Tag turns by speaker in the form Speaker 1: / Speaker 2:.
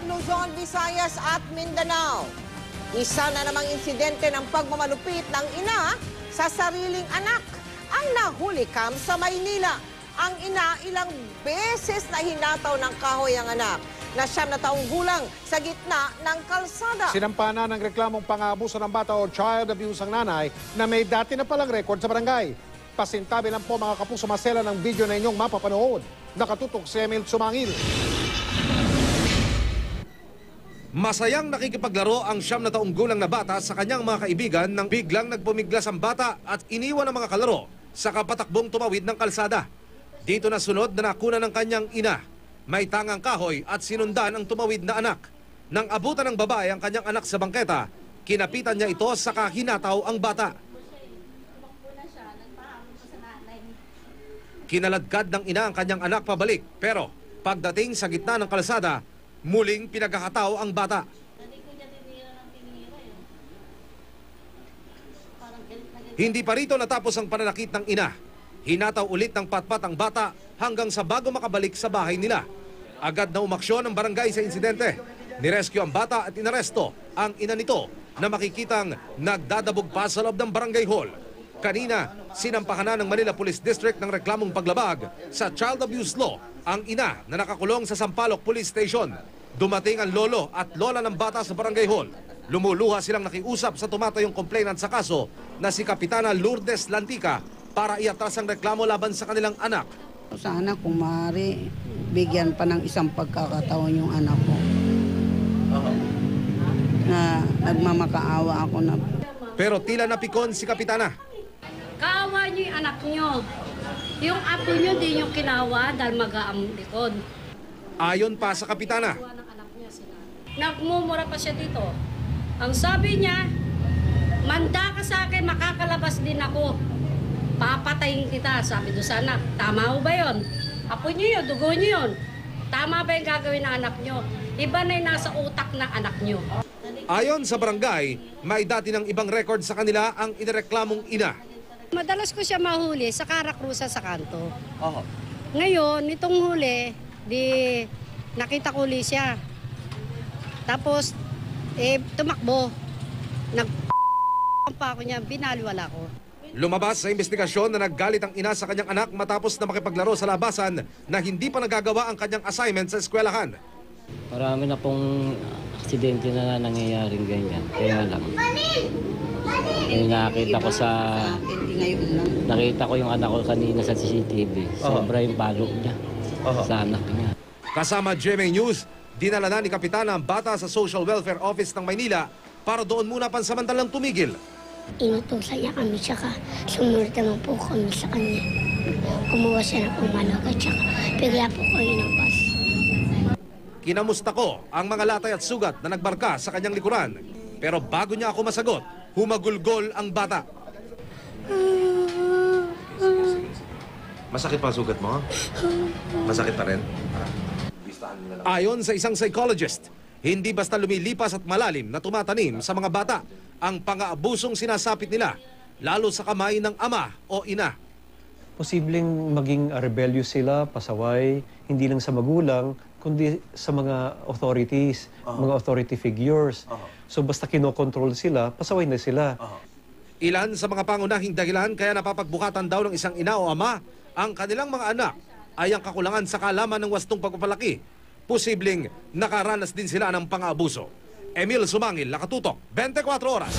Speaker 1: Luzon, Visayas at Mindanao. Isa na namang insidente ng pagmamalupit ng ina sa sariling anak ang nahuli sa Maynila. Ang ina ilang beses na hinataw ng kahoy ang anak na 9 na taong gulang sa gitna ng kalsada.
Speaker 2: Sinampana ng reklamong pang-aabuso ng bata o child abuse ang nanay na may dati na palang record sa barangay. Pasintabi lang po mga kapuso masela ng video na inyong mapapanood. Nakatutok si Emil Sumangil.
Speaker 3: Masayang nakikipaglaro ang 9 na taong gulang na bata sa kanyang mga kaibigan nang biglang nagpumiglas ang bata at iniwan ang mga kalaro sa kapatakbong tumawid ng kalsada. Dito na sunod na nakuna ng kanyang ina. May tangang kahoy at sinundan ang tumawid na anak. Nang abutan ng babae ang kanyang anak sa bangketa, kinapitan niya ito saka hinataw ang bata. Kinaladkad ng ina ang kanyang anak pabalik, pero pagdating sa gitna ng kalsada, muling pinagkakataw ang bata. Hindi pa rito natapos ang pananakit ng ina. Hinataw ulit ng patpat ang bata hanggang sa bago makabalik sa bahay nila. Agad na umaksyon ang barangay sa insidente. Nirescue ang bata at inaresto ang ina nito na makikitang nagdadabog pa sa loob ng barangay hall. Kanina, sinampahan na ng Manila Police District ng reklamong paglabag sa child abuse law ang ina na nakakulong sa Sampaloc Police Station. Dumating ang lolo at lola ng bata sa barangay hall. Lumuluha silang nakiusap sa tumatayong complainant sa kaso na si Kapitana Lourdes Lantica para iatras ang reklamo laban sa kanilang anak.
Speaker 4: Sana kung maaari, bigyan pa ng isang pagkakataon yung anak ko. Na nagmamakaawa ako na.
Speaker 3: Pero tila napikon si Kapitana.
Speaker 5: Kaawa niyo yung anak niyo. Yung apo niyo di niyo kinawa dahil mag-aamong likod.
Speaker 3: Ayon pa sa Kapitana.
Speaker 5: Nagmumura pa siya dito. Ang sabi niya, manda ka sa akin, makakalabas din ako. Papatayin kita, sabi doon sa anak. Tama ho ba yun? Apo niyo yun, dugo niyo yun. Tama ba yung gagawin ng anak niyo? Iba na yung nasa utak ng anak niyo.
Speaker 3: Ayon sa barangay, may dati ng ibang record sa kanila ang inireklamong ina.
Speaker 5: Madalas ko siya mahuli sa Caracruza sa kanto. Ngayon, itong huli, di nakita ko ulit siya. Tapos, tumakbo. Pa ako niya, binaliwala ko.
Speaker 3: Lumabas sa investigasyon na naggalit ang ina sa kanyang anak matapos na makipaglaro sa labasan na hindi pa nagagawa ang kanyang assignment sa eskwelahan.
Speaker 6: Marami na pong aksidente na nangyayaring ganyan. Kaya lang. Nakita ko yung anak ko kanina sa CCTV. Sobra yung palo niya sa anak niya.
Speaker 3: Kasama GMA News, dinala na ni Kapitana ang bata sa Social Welfare Office ng Maynila para doon muna pansamantalang tumigil.
Speaker 7: Inutusan niya kami, tsaka sumunod naman po kami sa kanya. Kumuha siya ng pumanog at tsaka bigla po ko inabas.
Speaker 3: Kinamusta ko ang mga latay at sugat na nagbarka sa kanyang likuran. Pero bago niya ako masagot, humagulgol ang bata.
Speaker 8: Masakit pa ang sugat mo? Masakit pa rin?
Speaker 3: Ayon sa isang psychologist, hindi basta lumilipas at malalim na tumatanim sa mga bata ang pang-aabusong sinasapit nila, lalo sa kamay ng ama o ina.
Speaker 9: Posibleng maging rebellious sila, pasaway, hindi lang sa magulang, kundi sa mga authorities, mga authority figures. So basta kinokontrol sila, pasaway na sila.
Speaker 3: Ilan sa mga pangunahing dahilan kaya napapagbukatan daw ng isang ina o ama ang kanilang mga anak ay ang kakulangan sa kaalaman ng wastong pagpapalaki. Posibleng nakaranas din sila ng pang-aabuso. Emil Sumangil, Nakatutok, 24 Oras.